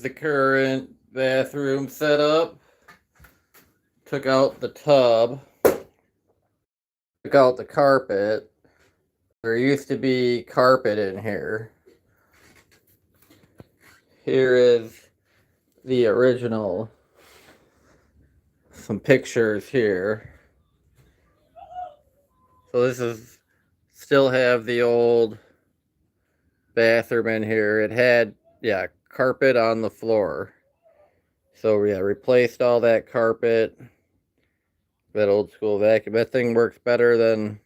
Here's the current bathroom setup. Took out the tub. Took out the carpet. There used to be carpet in here. Here is the original. Some pictures here. So this is still have the old bathroom in here. It had, yeah, carpet on the floor. So yeah, replaced all that carpet. That old school vacuum. That thing works better than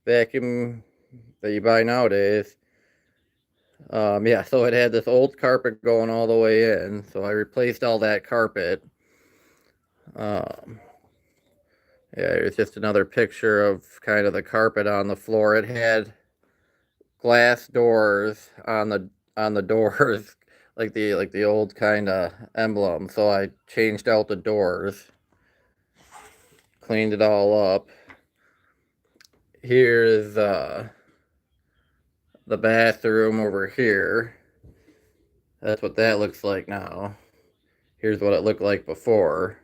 vacuum that you buy nowadays. Yeah, so it had this old carpet going all the way in. So I replaced all that carpet. Yeah, it's just another picture of kind of the carpet on the floor. It had glass doors on the doors, like the old kind of emblem. So I changed out the doors, cleaned it all up. Here's the bathroom over here. That's what that looks like now. Here's what it looked like before.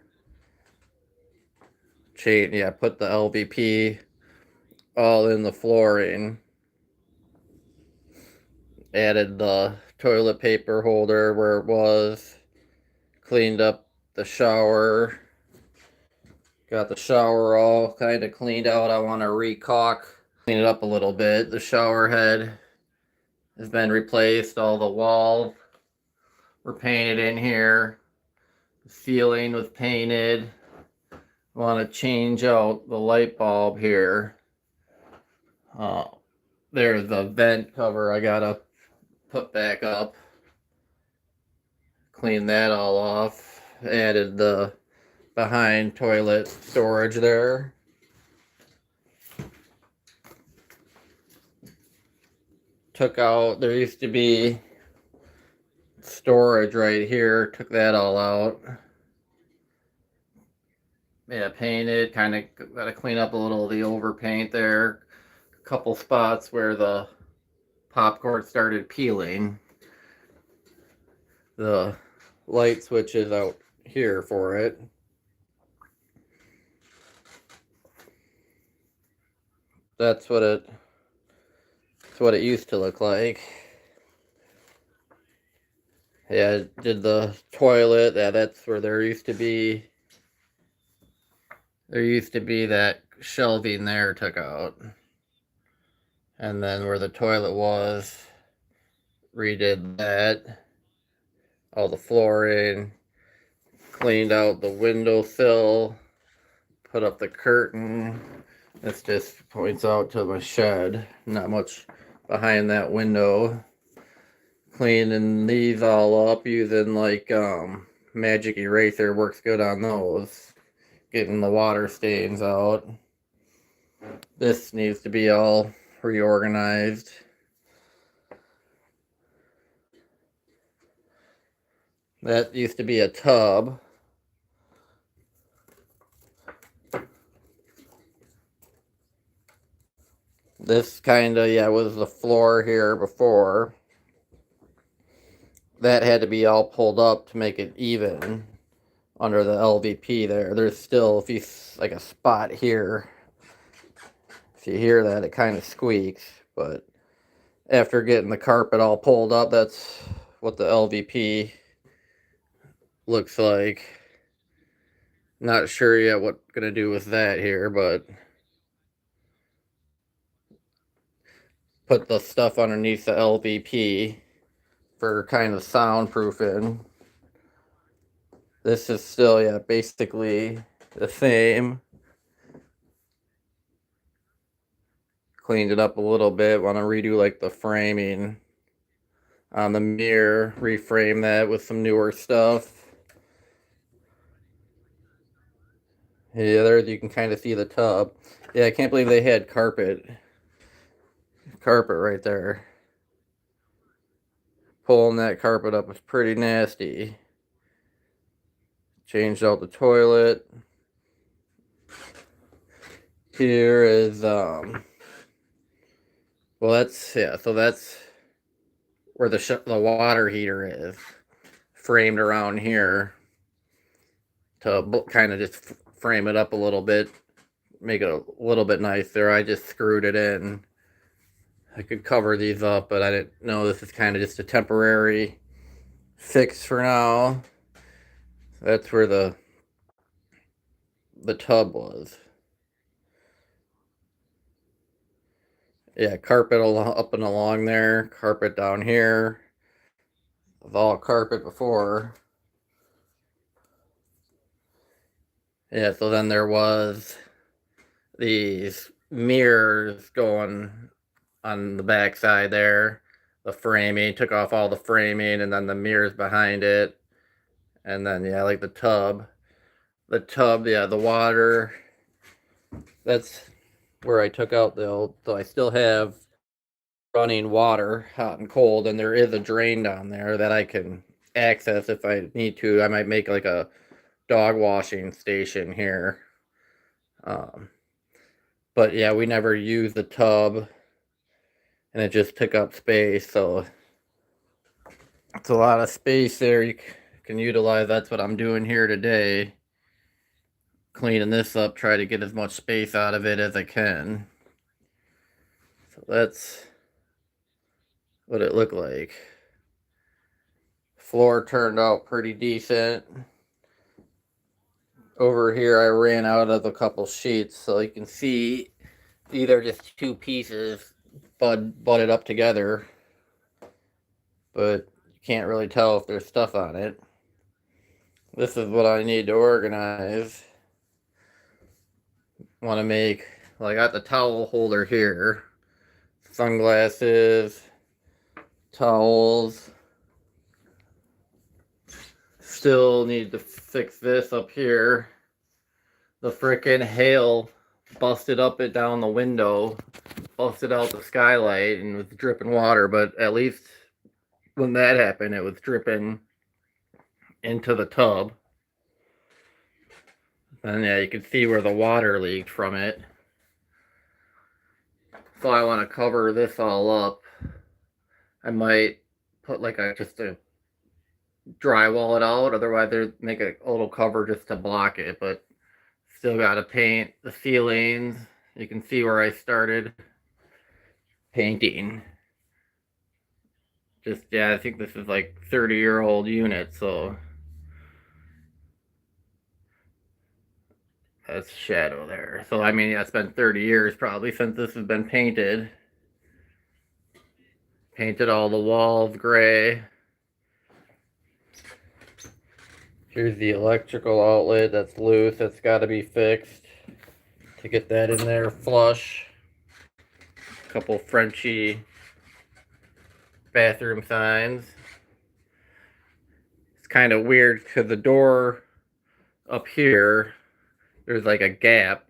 Yeah, put the LVP all in the flooring. Added the toilet paper holder where it was. Cleaned up the shower. Got the shower all kind of cleaned out. I want to recaulk. Clean it up a little bit. The shower head has been replaced. All the walls were painted in here. The ceiling was painted. Want to change out the light bulb here. There's the vent cover I gotta put back up. Clean that all off. Added the behind toilet storage there. Took out, there used to be storage right here. Took that all out. Yeah, painted, kind of got to clean up a little of the overpaint there. A couple spots where the popcorn started peeling. The light switch is out here for it. That's what it used to look like. Yeah, did the toilet. Yeah, that's where there used to be that shelving there, took out. And then where the toilet was, redid that. All the flooring, cleaned out the windowsill, put up the curtain. This just points out to my shed. Not much behind that window. Cleaning these all up using like magic eraser, works good on those. Getting the water stains out. This needs to be all reorganized. That used to be a tub. This kind of, yeah, was the floor here before. That had to be all pulled up to make it even under the LVP there. There's still, if you, like a spot here. If you hear that, it kind of squeaks. But after getting the carpet all pulled up, that's what the LVP looks like. Not sure yet what I'm gonna do with that here, but put the stuff underneath the LVP for kind of soundproofing. This is still, yeah, basically the same. Cleaned it up a little bit. Want to redo like the framing on the mirror, reframe that with some newer stuff. Yeah, there you can kind of see the tub. Yeah, I can't believe they had carpet right there. Pulling that carpet up was pretty nasty. Changed out the toilet. Here is well, that's, yeah, so that's where the water heater is framed around here to kind of just frame it up a little bit, make it a little bit nicer. I just screwed it in. I could cover these up, but I didn't know this is kind of just a temporary fix for now. That's where the tub was. Yeah, carpet up and along there, carpet down here. It was all carpet before. Yeah, so then there was these mirrors going on the back side there. The framing, took off all the framing, and then the mirrors behind it. And then, yeah, like the tub. The tub, yeah, the water. That's where I took out the old, so I still have running water, hot and cold, and there is a drain down there that I can access if I need to. I might make like a dog washing station here. But yeah, we never used the tub, and it just took up space, so it's a lot of space there you can utilize. That's what I'm doing here today, cleaning this up, try to get as much space out of it as I can. So that's what it looked like. Floor turned out pretty decent. Over here I ran out of a couple sheets, so you can see either just two pieces butted up together, but you can't really tell if there's stuff on it. This is what I need to organize. Want to make, well, I got the towel holder here, sunglasses, towels. Still need to fix this up here. The frickin' hail busted up it down the window, busted out the skylight, and was dripping water, but at least when that happened, it was dripping into the tub. And yeah, you can see where the water leaked from it. So I want to cover this all up. I might put like just a drywall it out, otherwise they make a little cover just to block it, but still got to paint the ceilings. You can see where I started painting. Just, yeah, I think this is like 30-year-old unit, so that's shadow there. So I mean, yeah, it's been 30 years probably since this has been painted. Painted all the walls gray. Here's the electrical outlet that's loose. That's got to be fixed to get that in there flush. A couple Frenchy bathroom signs. It's kind of weird because the door up here, there's like a gap.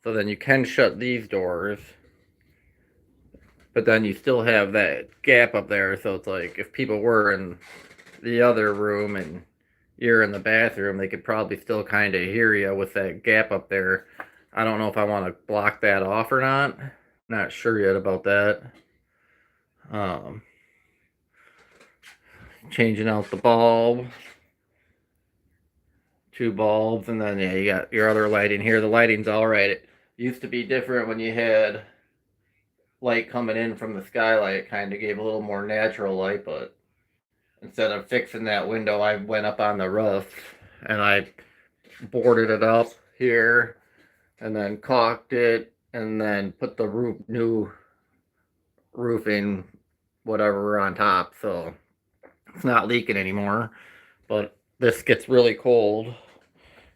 So then you can shut these doors, but then you still have that gap up there. So it's like if people were in the other room and you're in the bathroom, they could probably still kind of hear you with that gap up there. I don't know if I want to block that off or not. Not sure yet about that. Changing out the bulb. 2 bulbs, and then yeah, you got your other lighting here. The lighting's all right. It used to be different when you had light coming in from the skylight. It kind of gave a little more natural light, but instead of fixing that window, I went up on the roof and I boarded it up here and then caulked it and then put the new roofing whatever on top, so it's not leaking anymore. But this gets really cold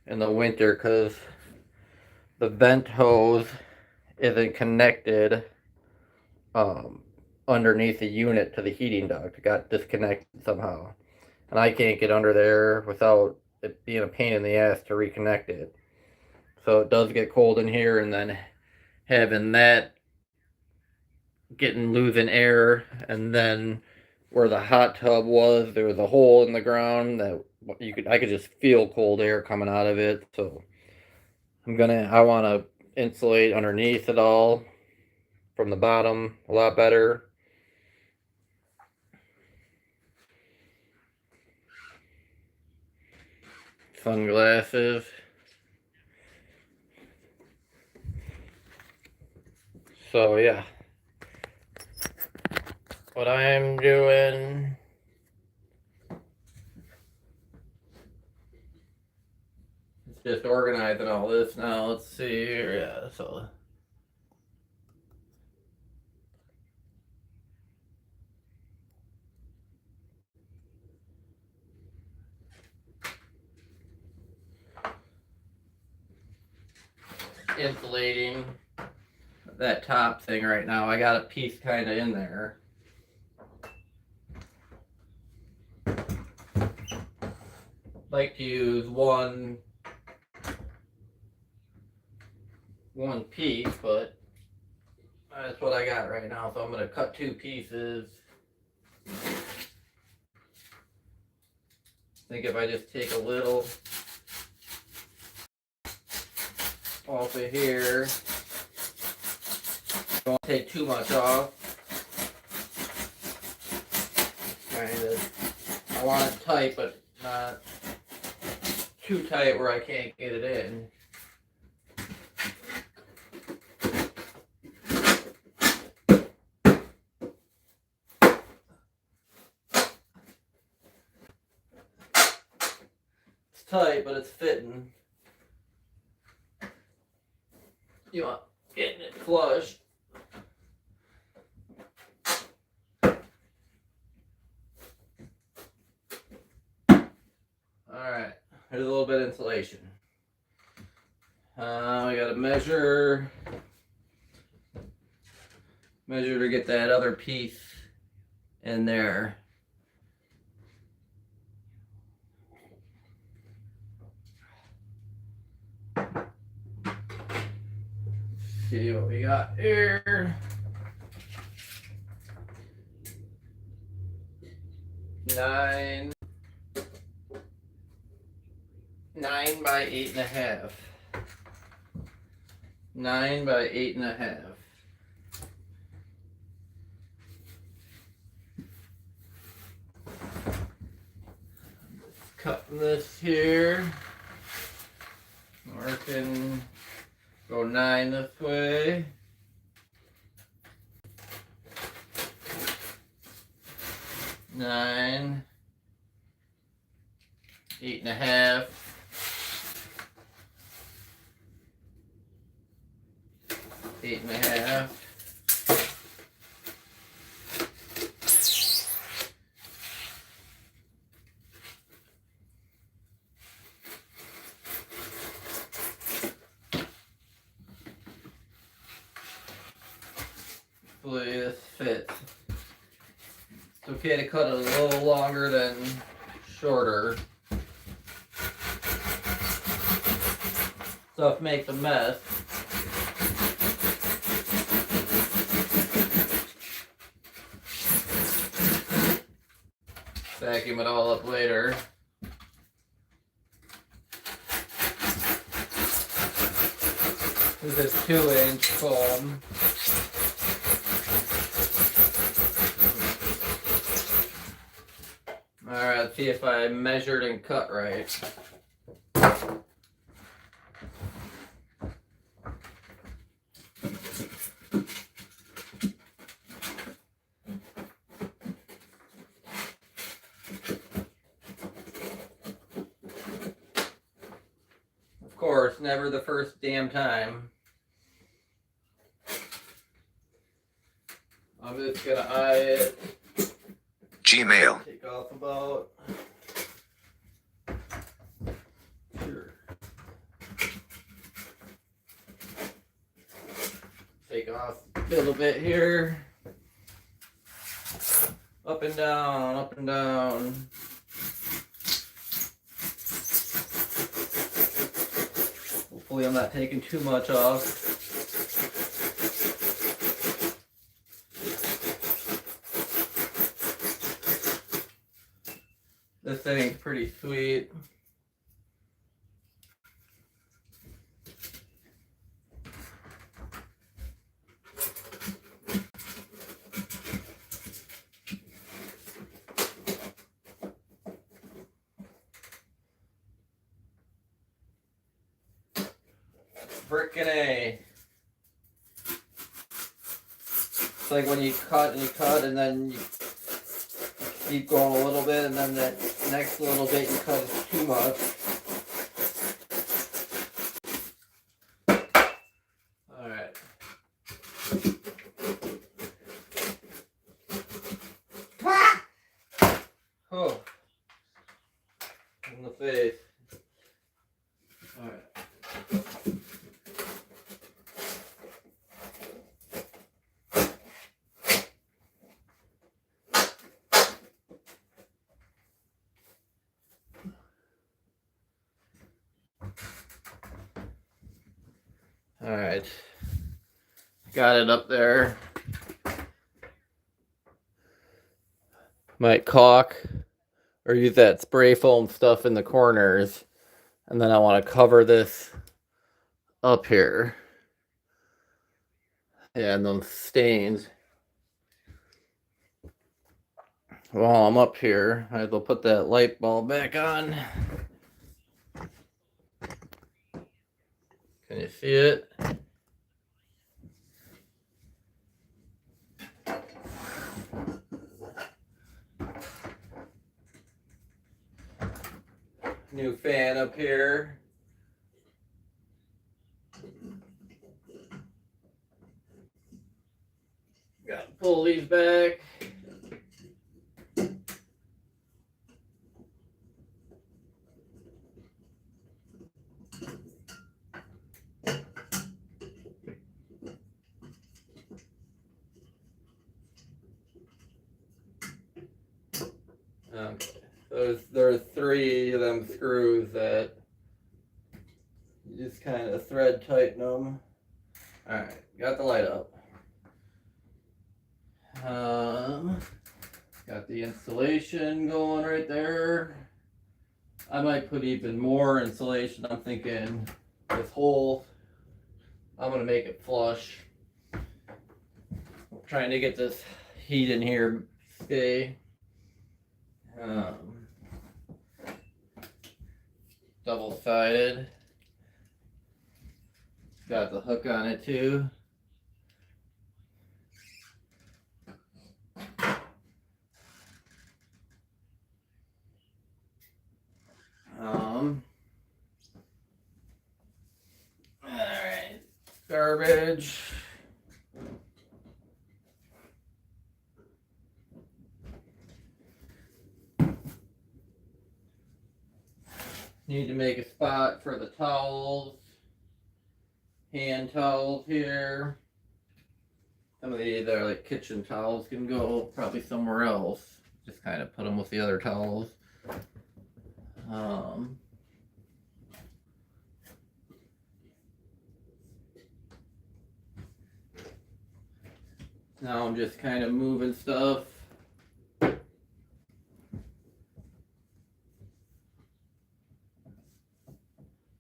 in the winter because the vent hose isn't connected underneath the unit to the heating duct. It got disconnected somehow, and I can't get under there without it being a pain in the ass to reconnect it. So it does get cold in here, and then having that losing air, and then where the hot tub was, there was a hole in the ground that I could just feel cold air coming out of it. So I want to insulate underneath it all from the bottom a lot better. sunglasses. So yeah, what I'm doing is just organizing all this now. Let's see here. Yeah, so insulating that top thing right now. I got a piece kind of in there. Like to use one piece, but that's what I got right now. So I'm gonna cut 2 pieces. I think if I just take a little off of here, don't take too much off. Kind of, I want it tight, but not too tight where I can't get it in. It's tight, but it's fitting. You want getting it flush. Alright, there's a little bit of insulation. We gotta measure to get that other piece in there. See what we got here. 9 by 8.5. 9 by 8.5. Cutting this here. Marking. Go 9 this way. 9. 8.5. 8.5. Hopefully this fits. It's okay to cut it a little longer than shorter. Stuff makes a mess. Vacuum it all up later. This is 2-inch foam. Alright, let's see if I measured and cut right. Of course, never the first damn time. I'm just gonna eye it. Gmail. Take off about. Sure. Take off a little bit here. Up and down, up and down. Hopefully I'm not taking too much off. This thing's pretty sweet. frickin' A. It's like when you cut and then you keep going a little bit, and then that next little bit you cut is too much. Alright. Oh. In the face. Alright. Alright. Got it up there. Might caulk or use that spray foam stuff in the corners. And then I want to cover this up here. Yeah, and those stains. While I'm up here, I will put that light bulb back on. Can you see it? New fan up here. Got to pull these back. There's 3 of them screws that you just kind of thread tighten them. Alright, got the light up. Got the insulation going right there. I might put even more insulation. I'm thinking this hole, I'm gonna make it flush. I'm trying to get this heat in here stay. Double-sided. Got the hook on it too. Alright. Garbage. Need to make a spot for the towels. Hand towels here. Some of the other like kitchen towels can go probably somewhere else. Just kind of put them with the other towels. Now I'm just kind of moving stuff.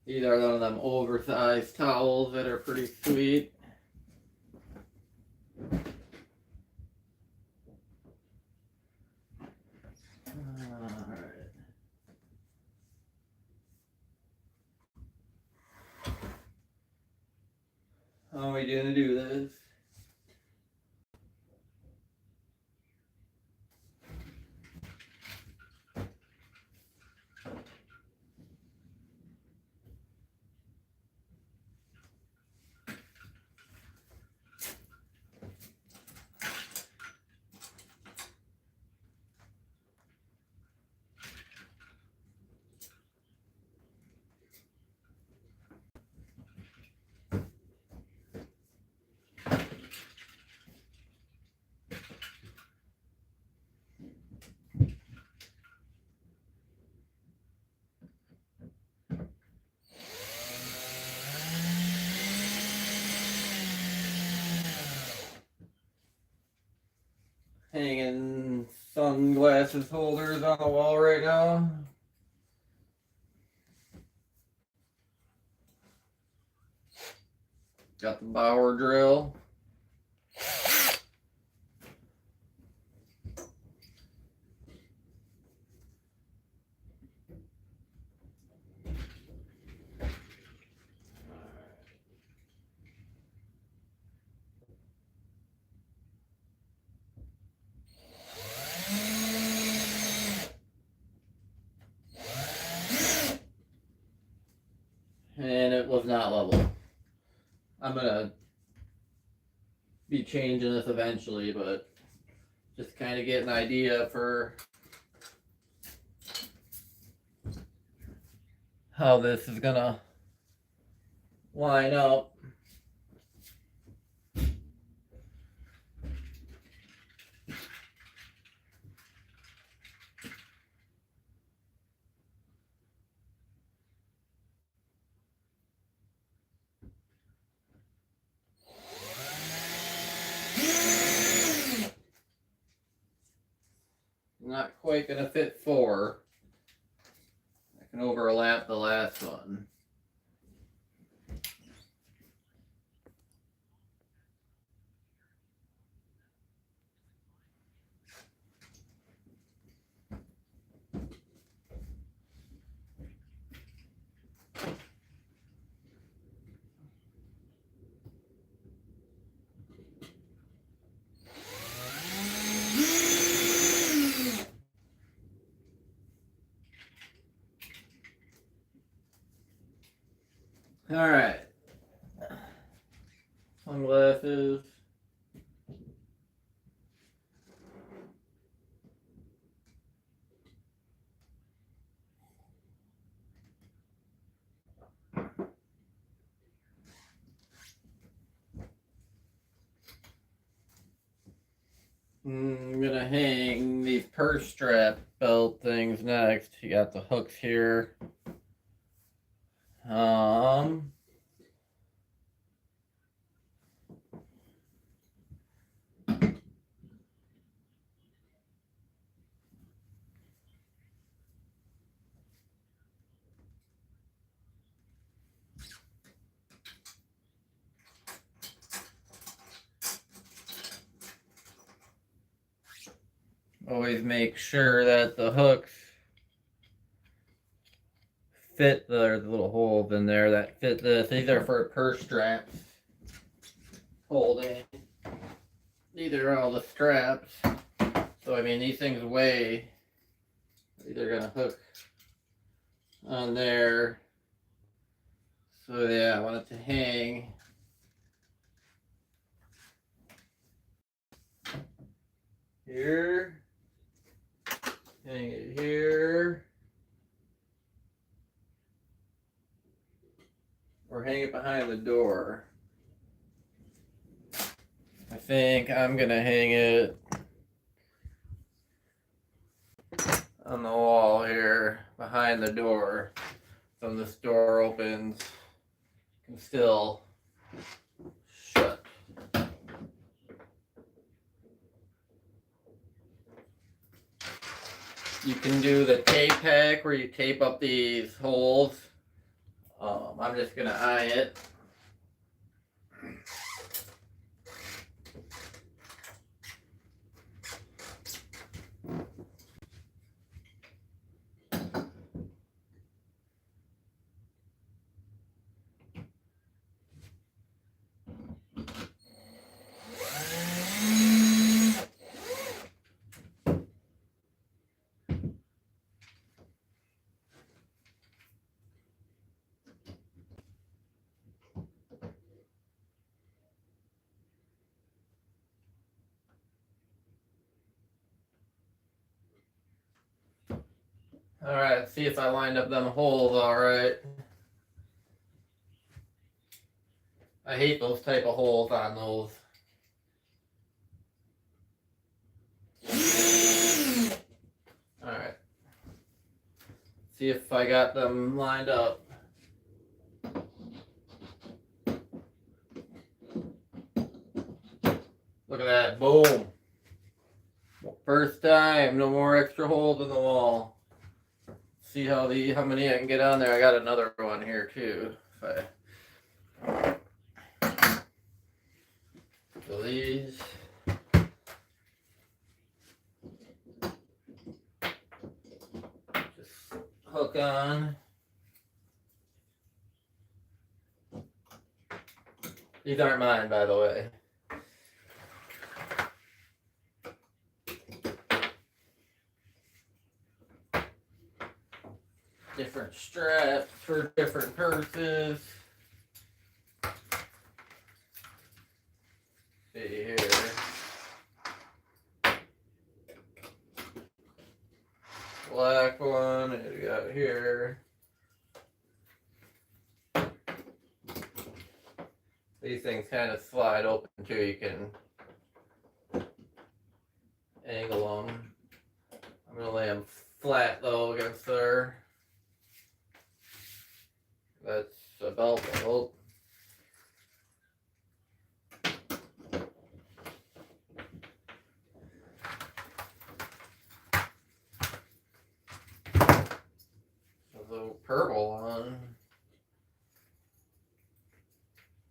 These are one of them oversized towels that are pretty sweet. Alright. How are we gonna do this? Hanging sunglasses holders on the wall right now. Got the Bauer drill. and it was not level. I'm gonna be changing this eventually, but just kind of get an idea for how this is gonna line up. Not quite gonna fit 4. I can overlap the last one. All right. Sunglasses. I'm gonna hang these purse strap belt things next. You got the hooks here. Always make sure that the hooks fit the little holes in there that fit this. These are for purse straps. Holding. These are all the straps. So I mean these things weigh. They're gonna hook on there. So yeah, I want it to hang. Here. Hang it here. Or hang it behind the door. I think I'm gonna hang it on the wall here behind the door. So when this door opens, it can still shut. You can do the tape hack where you tape up these holes. I'm just gonna eye it. All right, see if I lined up them holes all right. I hate those type of holes on those. All right. See if I got them lined up. Look at that, boom. First time, no more extra holes in the wall. See how many I can get on there. I got another one here too. So these. Just hook on. These aren't mine, by the way. different straps for different purposes. See here. Black one, and we got here. These things kind of slide open too. You can angle them. I'm gonna lay them flat though against there. That's a belt buckle. The purple one,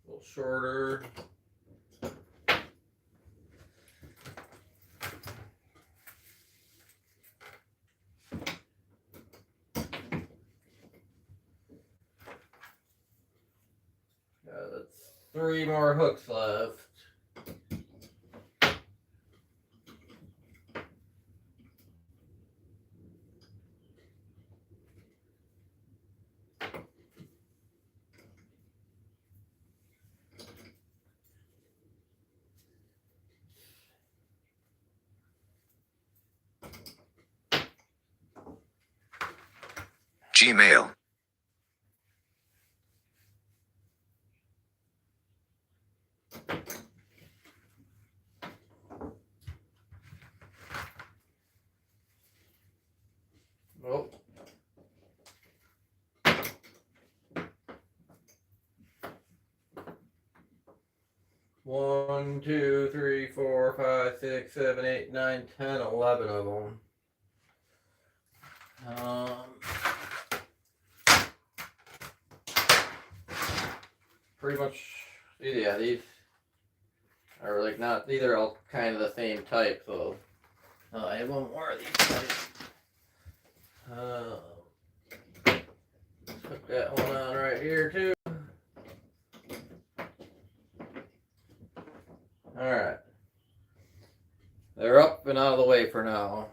a little shorter. That's 3 more hooks left. Gmail. Oh. One, 2, 3, 4, 5, 6, 7, 8, 9, 10, 11 of them. Pretty much, yeah, these are like not, these are all kind of the same type, so I have one more of these types. Put that one on right here too. Alright. They're up and out of the way for now.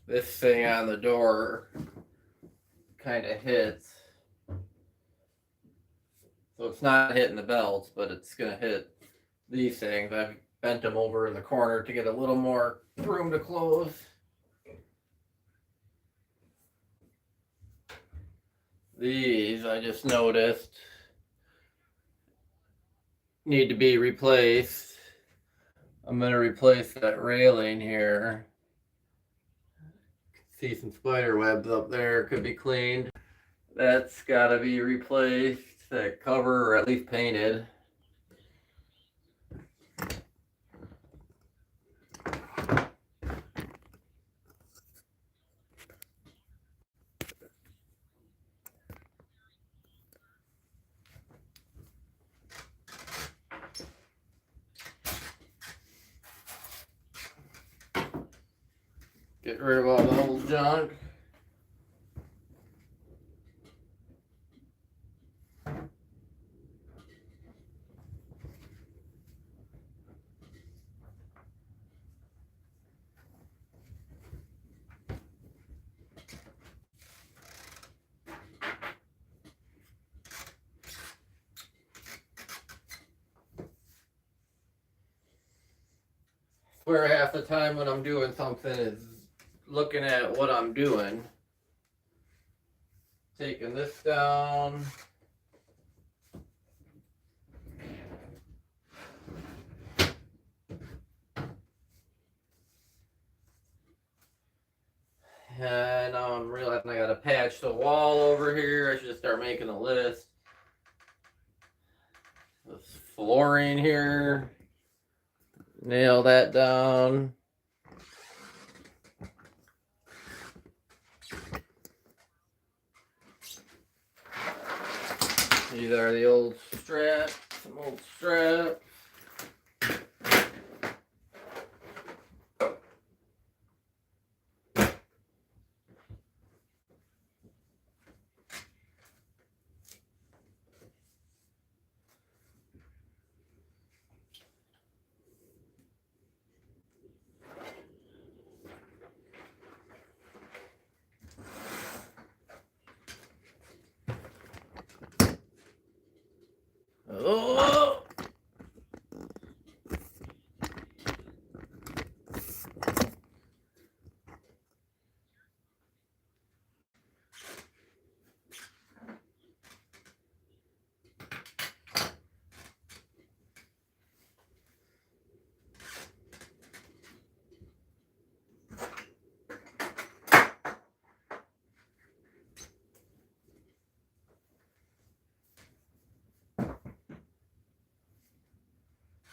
This thing on the door kind of hits. So it's not hitting the belts, but it's going to hit these things. I've bent them over in the corner to get a little more room to close. These, I just noticed, need to be replaced. I'm going to replace that railing here. See some spider webs up there, could be cleaned. That's got to be replaced, that cover, or at least painted. Get rid of all the old junk. Where half the time when I'm doing something is looking at what I'm doing. Taking this down. And now I'm realizing I gotta patch the wall over here. I should just start making a list. This flooring here. Nail that down. These are the old straps, some old straps.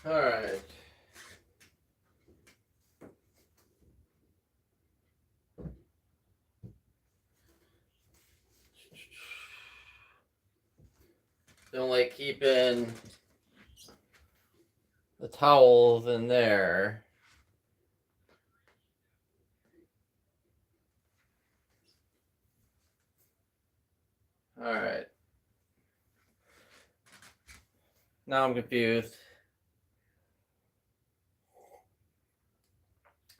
All right. Don't like keeping the towels in there. All right. Now I'm confused.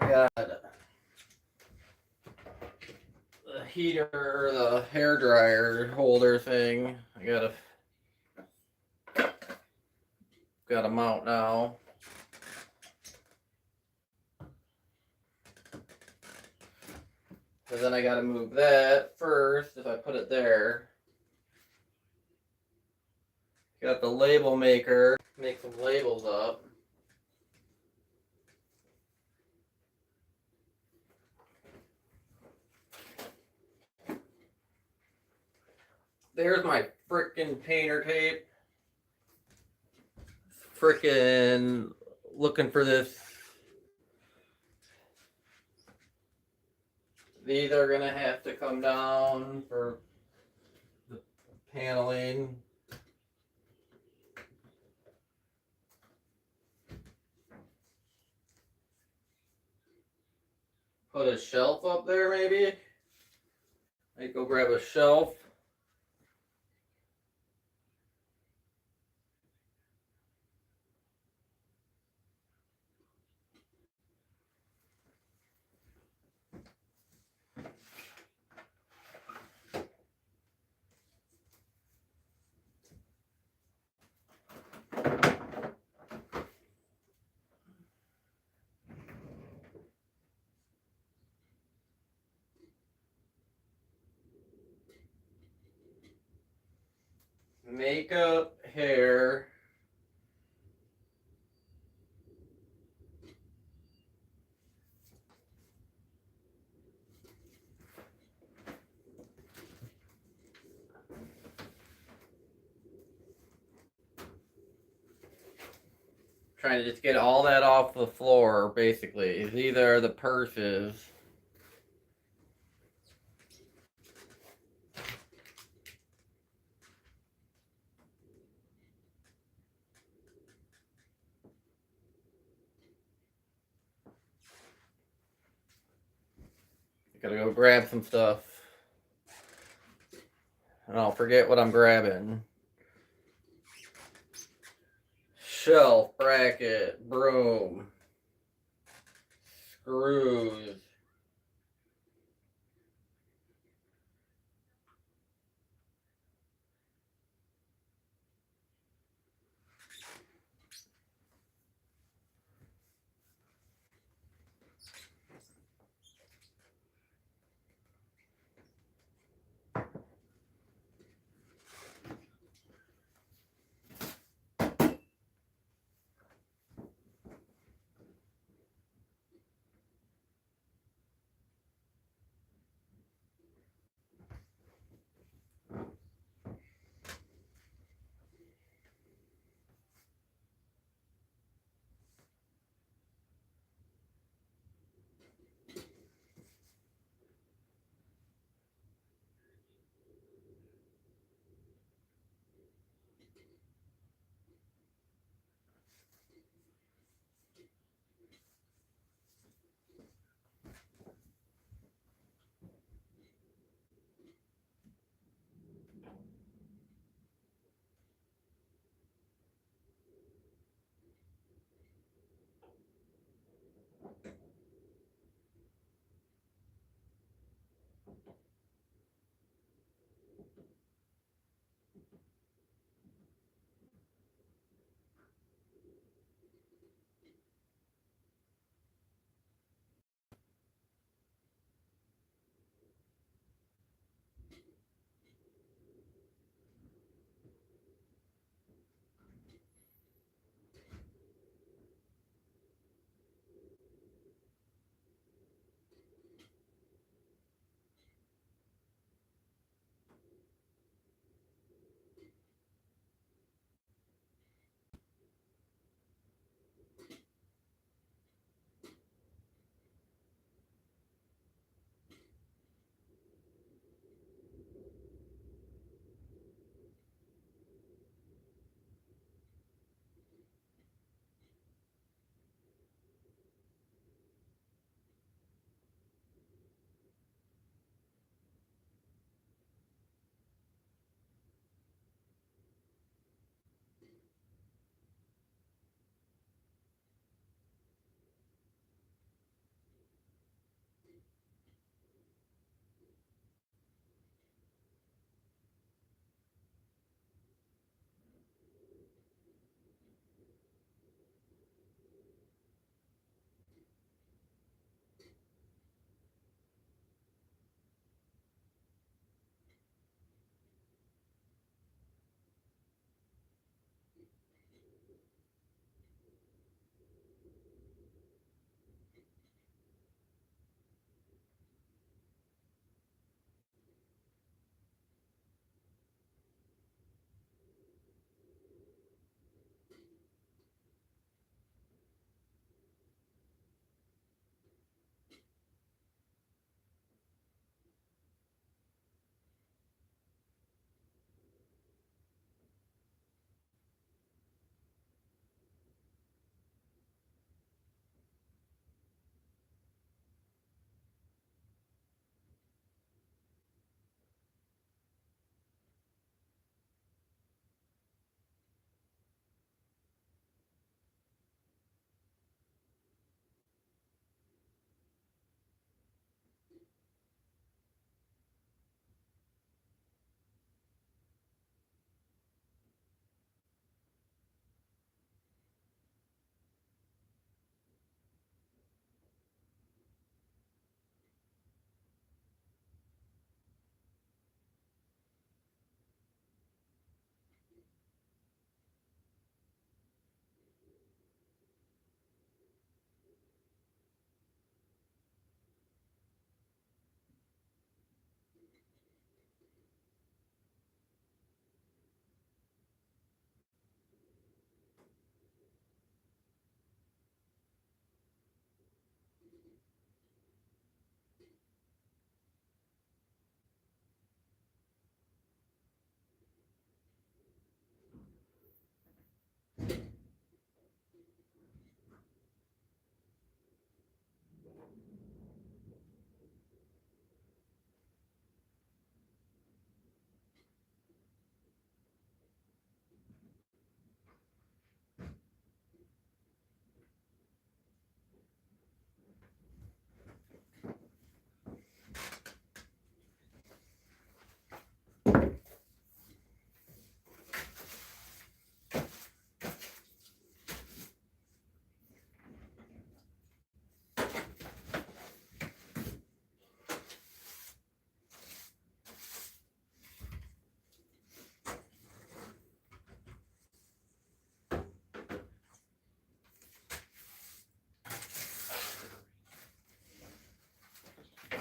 I got the heater or the hair dryer holder thing. I got a mount now. But then I gotta move that first if I put it there. Got the label maker. Make some labels up. There's my frickin' painter tape. Frickin' looking for this. These are gonna have to come down for the paneling. Put a shelf up there maybe. I go grab a shelf. Makeup, hair. Trying to just get all that off the floor, basically. These are the purses. Gotta go grab some stuff. And I'll forget what I'm grabbing. Shelf, bracket, broom, screws.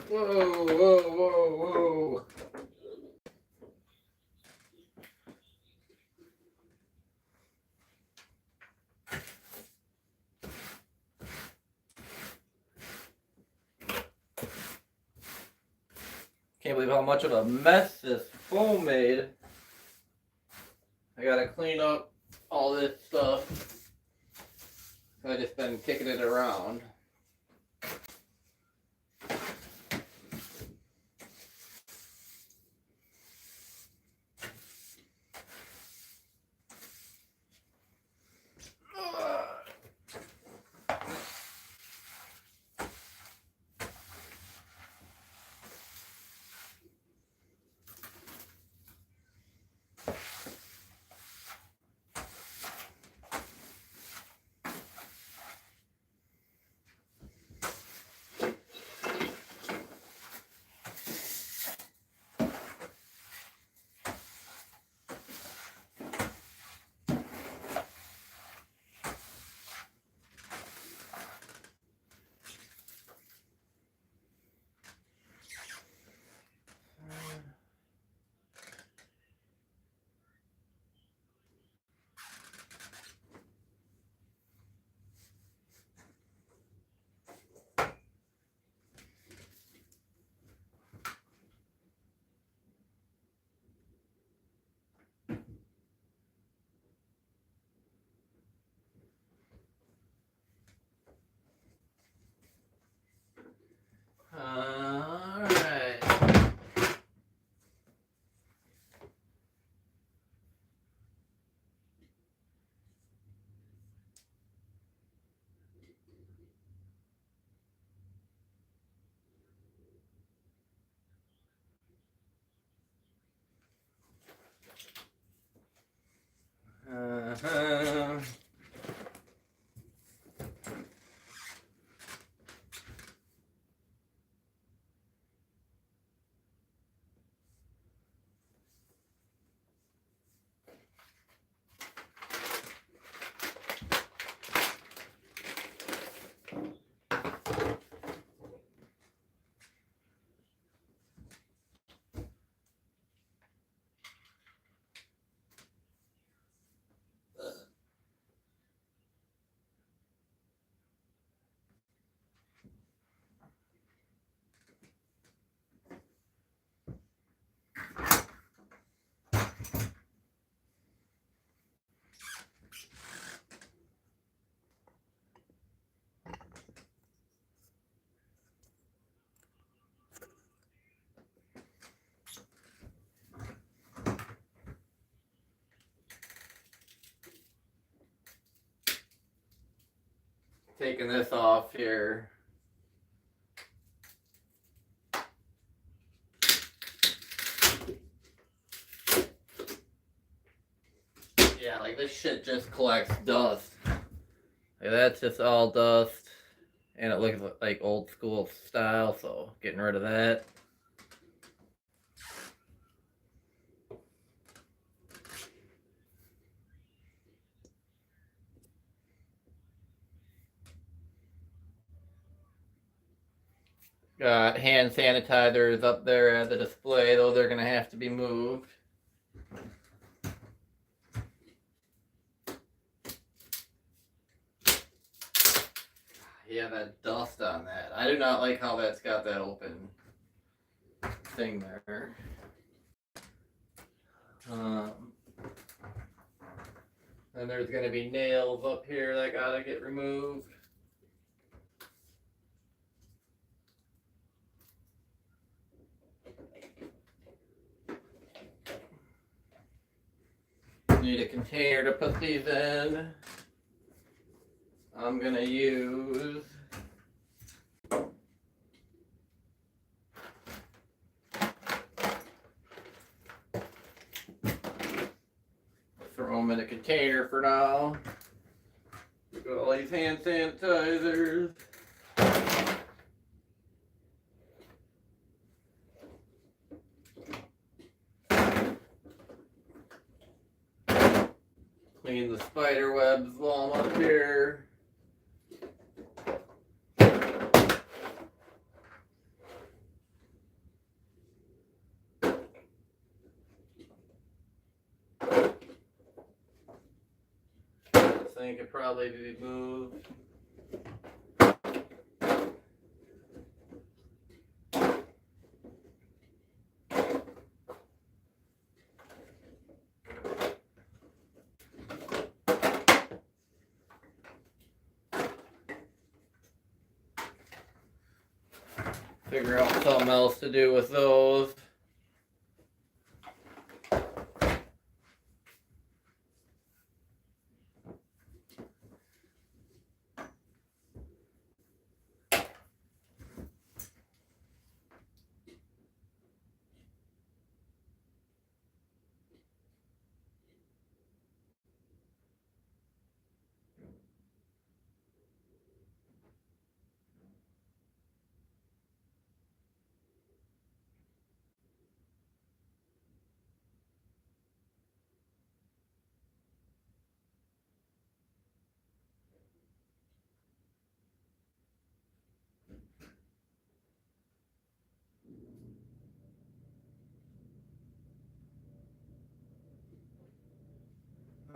Whoa, whoa, whoa, whoa. Can't believe how much of a mess this foam made. I gotta clean up all this stuff. I've just been kicking it around. Alright. Uh-huh. Taking this off here. Yeah, like this shit just collects dust. Like that's just all dust. And it looks like old school style, so getting rid of that. Got hand sanitizers up there at the display. Those are going to have to be moved. Yeah, that dust on that. I do not like how that's got that open thing there. Then there's going to be nails up here that got to get removed. Need a container to put these in. I'm gonna use throw them in a container for now. We got all these hand sanitizers. Clean the spider webs while I'm up here. ceiling could probably be moved. Figure out something else to do with those.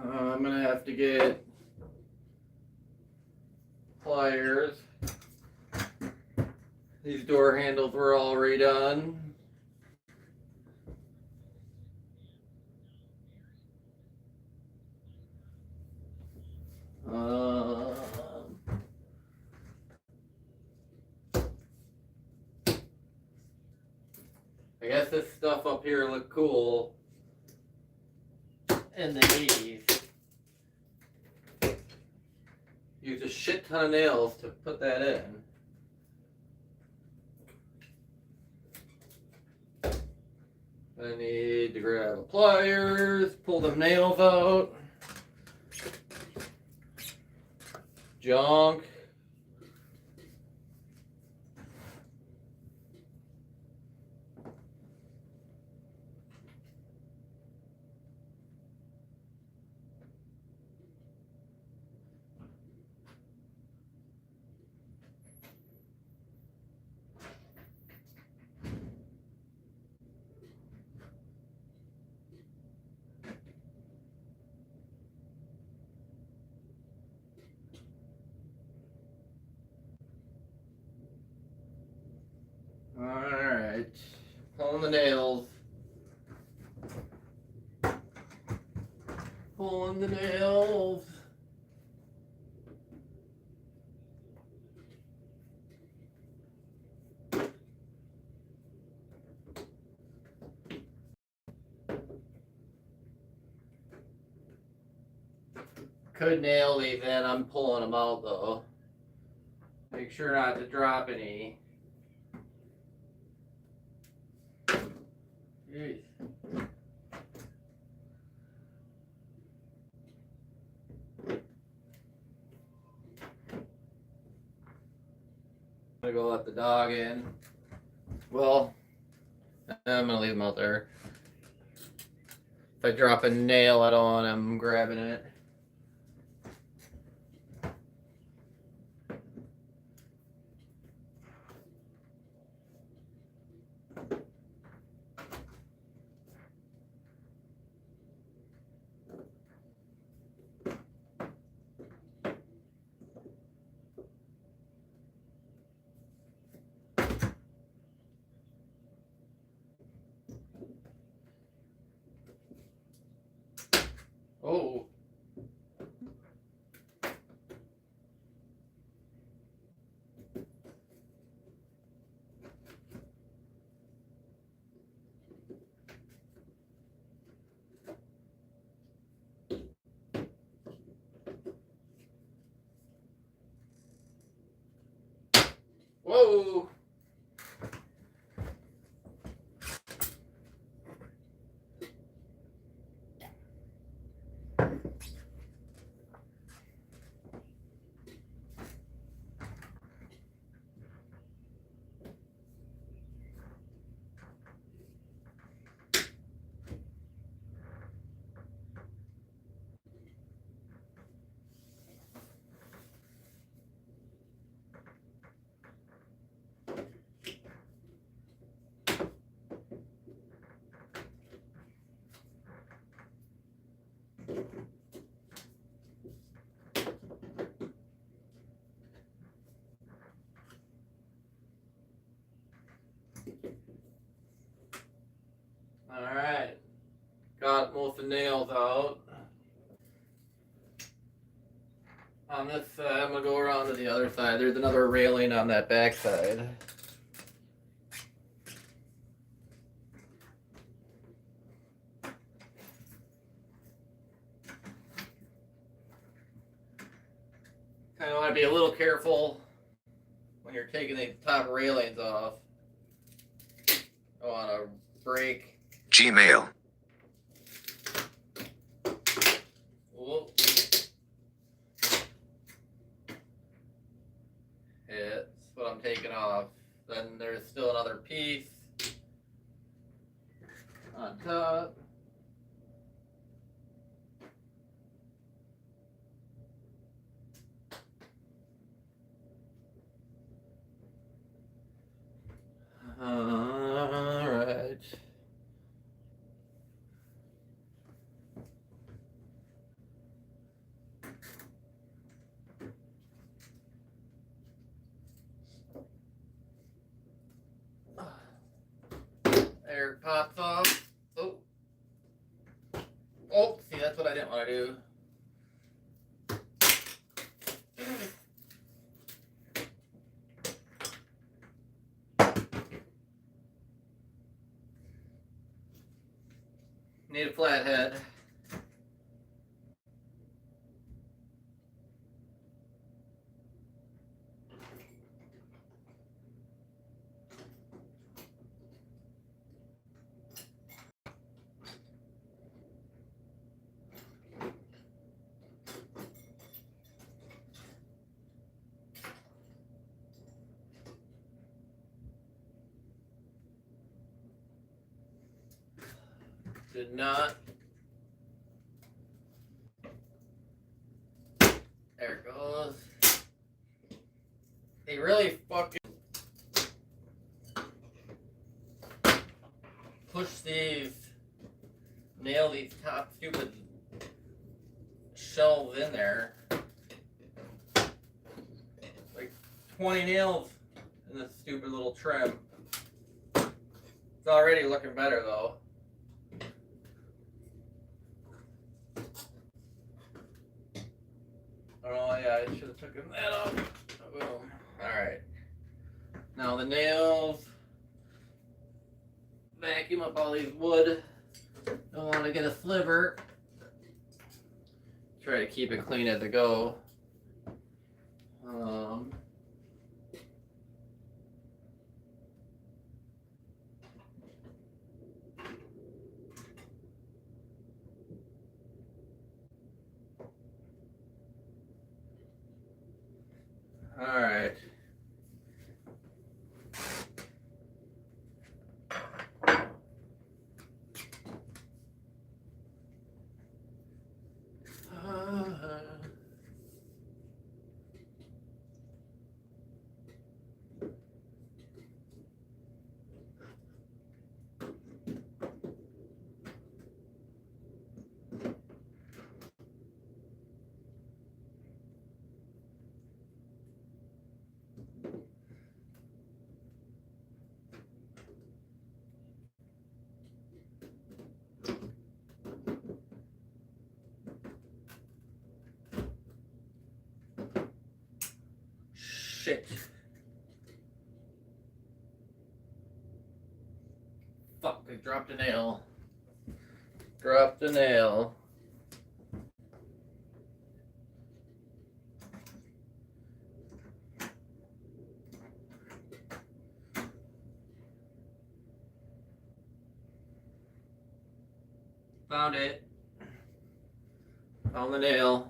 I'm gonna have to get pliers. These door handles were all redone. I guess this stuff up here looked cool in the 80s. Used a shit ton of nails to put that in. I need to grab pliers, pull them nails out. Junk. Alright. Pulling the nails. Pulling the nails. Could nail these in, I'm pulling them out though. Make sure not to drop any. Jeez. I'm gonna go let the dog in. Well, I'm gonna leave him out there. If I drop a nail, I don't want him grabbing it. Oh. Whoa. nails out. On this side, I'm gonna go around to the other side. There's another railing on that back side. Kind of want to be a little careful when you're taking the top railings off. I want to break. Gmail. Whoa. It's what I'm taking off. Then there's still another piece on top. All right. There it pops off. Oh. Oh, see, that's what I didn't want to do. Need a flathead. Did not. There it goes. They really fucking push these, nail these top stupid shelves in there. Like 20 nails in this stupid little trim. It's already looking better though. Oh yeah, I should have taken that off. Boom. Alright. Now the nails. Vacuum up all these wood. Don't want to get a sliver. Try to keep it clean as I go. All right. Shit. Fuck, I dropped a nail. Dropped a nail. Found it. Found the nail.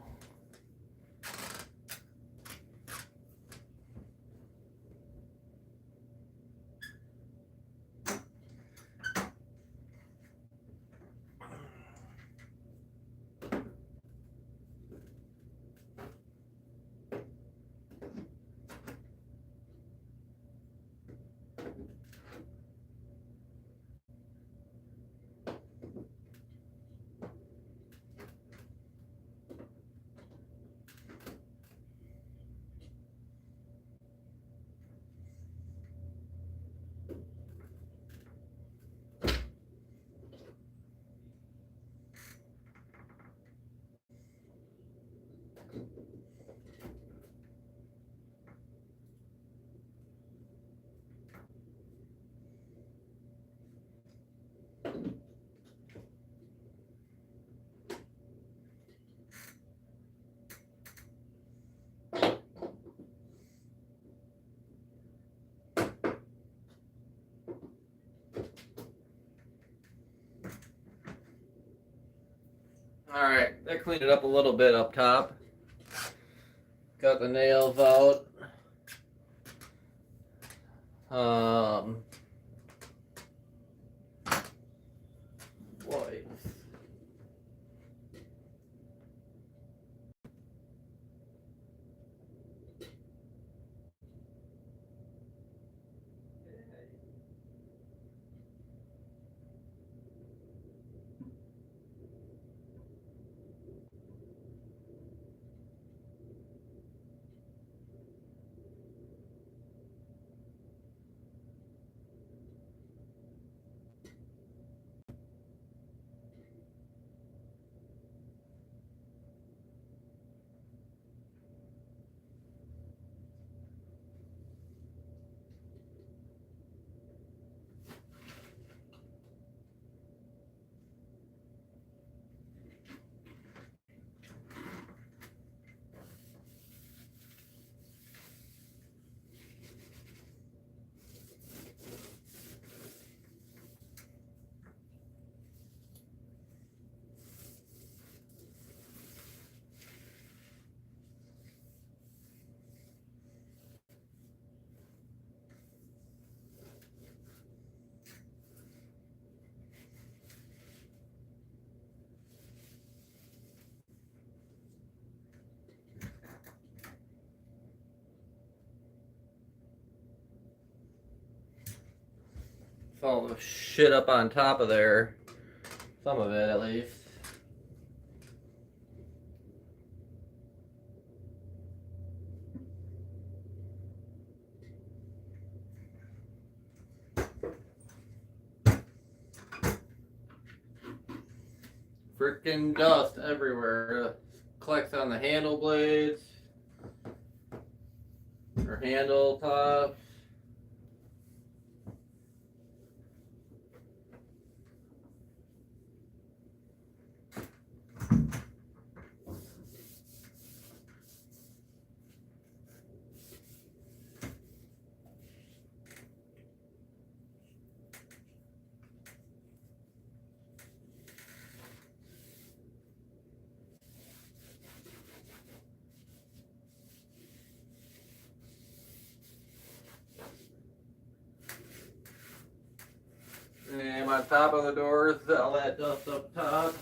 Alright, I cleaned it up a little bit up top. Got the nails out. Wipes. All the shit up on top of there. Some of it, at least. Freaking dust everywhere. Collects on the handle blades. Or handle tops. And on top of the doors, all that dust up top.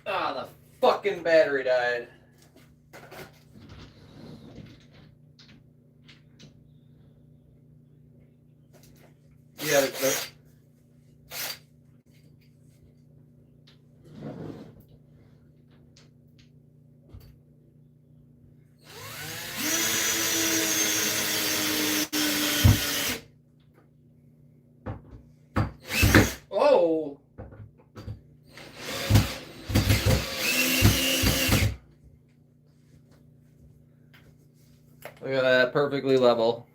Ah, the fucking battery died. Yeah, it's oh. Look at that, perfectly level.